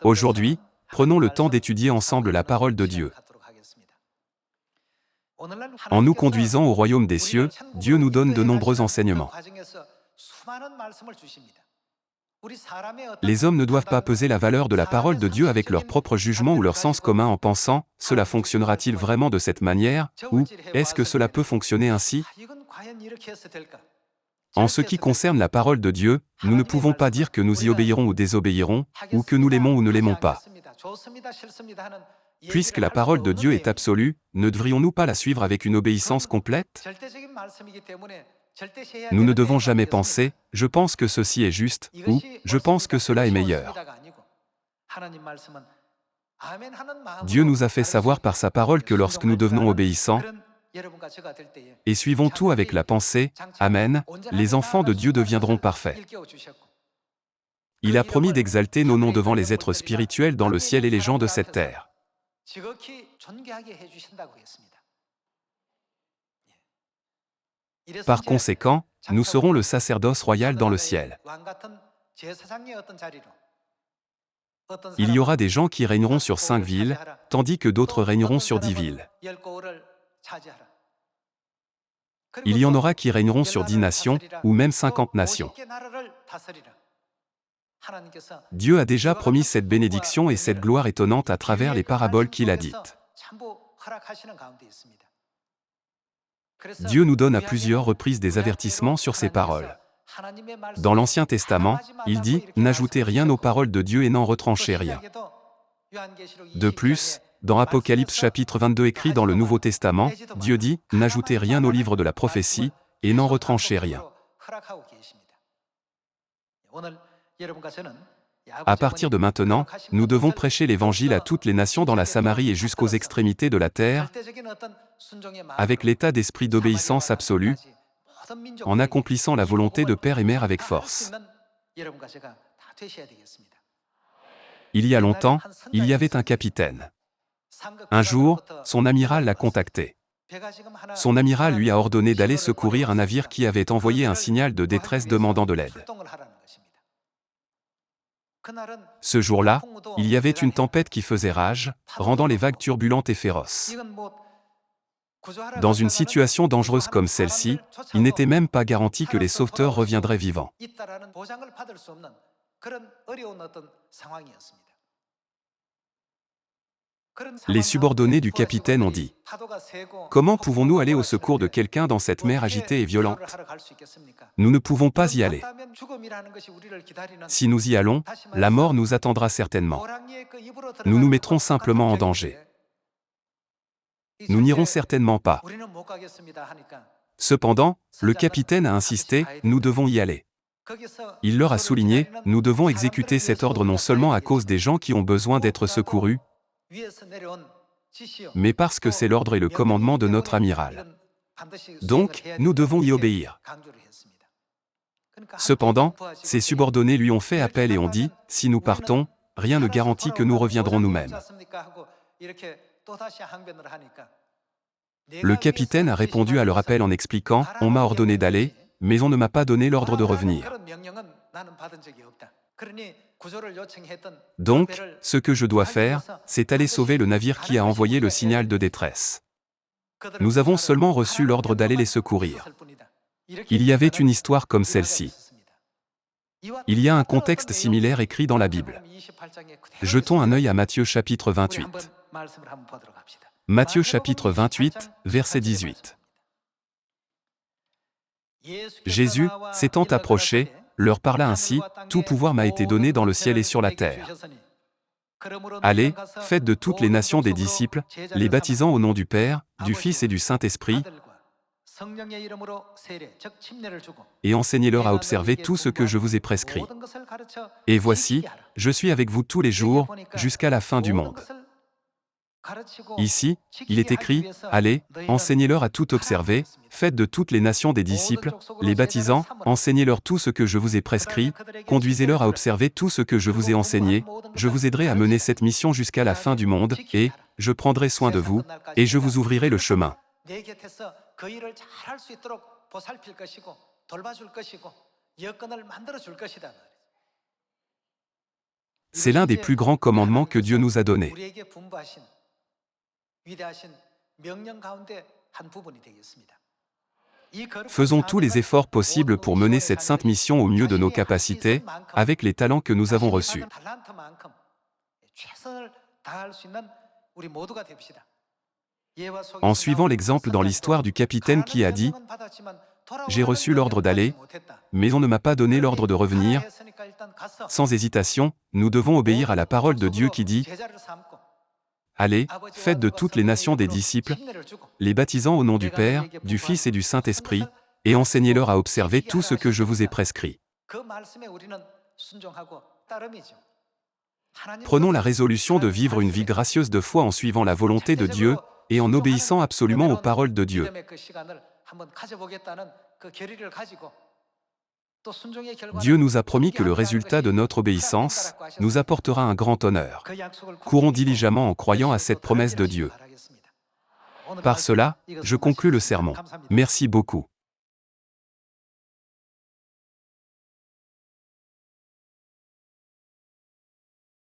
Aujourd'hui, prenons le temps d'étudier ensemble la parole de Dieu. En nous conduisant au royaume des cieux, Dieu nous donne de nombreux enseignements. Les hommes ne doivent pas peser la valeur de la parole de Dieu avec leur propre jugement ou leur sens commun en pensant « cela fonctionnera-t-il vraiment de cette manière ?» ou « est-ce que cela peut fonctionner ainsi ?» En ce qui concerne la parole de Dieu, nous ne pouvons pas dire que nous y obéirons ou désobéirons, ou que nous l'aimons ou ne l'aimons pas. Puisque la parole de Dieu est absolue, ne devrions-nous pas la suivre avec une obéissance complète? Nous ne devons jamais penser « je pense que ceci est juste » ou « je pense que cela est meilleur ». Dieu nous a fait savoir par sa parole que lorsque nous devenons obéissants et suivons tout avec la pensée « Amen », les enfants de Dieu deviendront parfaits. Il a promis d'exalter nos noms devant les êtres spirituels dans le ciel et les gens de cette terre. Par conséquent, nous serons le sacerdoce royal dans le ciel. Il y aura des gens qui régneront sur 5 villes, tandis que d'autres régneront sur 10 villes. Il y en aura qui régneront sur 10 nations, ou même 50 nations. Dieu a déjà promis cette bénédiction et cette gloire étonnante à travers les paraboles qu'il a dites. Dieu nous donne à plusieurs reprises des avertissements sur ces paroles. Dans l'Ancien Testament, il dit « N'ajoutez rien aux paroles de Dieu et n'en retranchez rien ». De plus, dans Apocalypse chapitre 22 écrit dans le Nouveau Testament, Dieu dit « N'ajoutez rien au livre de la prophétie, et n'en retranchez rien ». À partir de maintenant, nous devons prêcher l'Évangile à toutes les nations dans la Samarie et jusqu'aux extrémités de la terre, avec l'état d'esprit d'obéissance absolue, en accomplissant la volonté de Père et Mère avec force. Il y a longtemps, il y avait un capitaine. Un jour, son amiral l'a contacté. Son amiral lui a ordonné d'aller secourir un navire qui avait envoyé un signal de détresse demandant de l'aide. Ce jour-là, il y avait une tempête qui faisait rage, rendant les vagues turbulentes et féroces. Dans une situation dangereuse comme celle-ci, il n'était même pas garanti que les sauveteurs reviendraient vivants. Les subordonnés du capitaine ont dit « Comment pouvons-nous aller au secours de quelqu'un dans cette mer agitée et violente? Nous ne pouvons pas y aller. Si nous y allons, la mort nous attendra certainement. Nous nous mettrons simplement en danger. Nous n'irons certainement pas. » Cependant, le capitaine a insisté « Nous devons y aller. » Il leur a souligné « Nous devons exécuter cet ordre non seulement à cause des gens qui ont besoin d'être secourus, mais parce que c'est l'ordre et le commandement de notre amiral. Donc, nous devons y obéir. » Cependant, ses subordonnés lui ont fait appel et ont dit « Si nous partons, rien ne garantit que nous reviendrons nous-mêmes. » Le capitaine a répondu à leur appel en expliquant « On m'a ordonné d'aller, mais on ne m'a pas donné l'ordre de revenir. Donc, ce que je dois faire, c'est aller sauver le navire qui a envoyé le signal de détresse. Nous avons seulement reçu l'ordre d'aller les secourir. » Il y avait une histoire comme celle-ci. Il y a un contexte similaire écrit dans la Bible. Jetons un œil à Matthieu chapitre 28. Matthieu chapitre 28, verset 18. Jésus, s'étant approché, leur parla ainsi, « Tout pouvoir m'a été donné dans le ciel et sur la terre. Allez, faites de toutes les nations des disciples, les baptisant au nom du Père, du Fils et du Saint-Esprit, et enseignez-leur à observer tout ce que je vous ai prescrit. Et voici, je suis avec vous tous les jours, jusqu'à la fin du monde. » Ici, il est écrit, « Allez, enseignez-leur à tout observer, faites de toutes les nations des disciples, les baptisant, enseignez-leur tout ce que je vous ai prescrit, conduisez-leur à observer tout ce que je vous ai enseigné, je vous aiderai à mener cette mission jusqu'à la fin du monde, et, je prendrai soin de vous, et je vous ouvrirai le chemin. » C'est l'un des plus grands commandements que Dieu nous a donnés. Faisons tous les efforts possibles pour mener cette sainte mission au mieux de nos capacités, avec les talents que nous avons reçus. En suivant l'exemple dans l'histoire du capitaine qui a dit « J'ai reçu l'ordre d'aller, mais on ne m'a pas donné l'ordre de revenir », sans hésitation, nous devons obéir à la parole de Dieu qui dit « Allez, faites de toutes les nations des disciples, les baptisant au nom du Père, du Fils et du Saint-Esprit, et enseignez-leur à observer tout ce que je vous ai prescrit. » Prenons la résolution de vivre une vie gracieuse de foi en suivant la volonté de Dieu et en obéissant absolument aux paroles de Dieu. Dieu nous a promis que le résultat de notre obéissance nous apportera un grand honneur. Courons diligemment en croyant à cette promesse de Dieu. Par cela, je conclus le sermon. Merci beaucoup.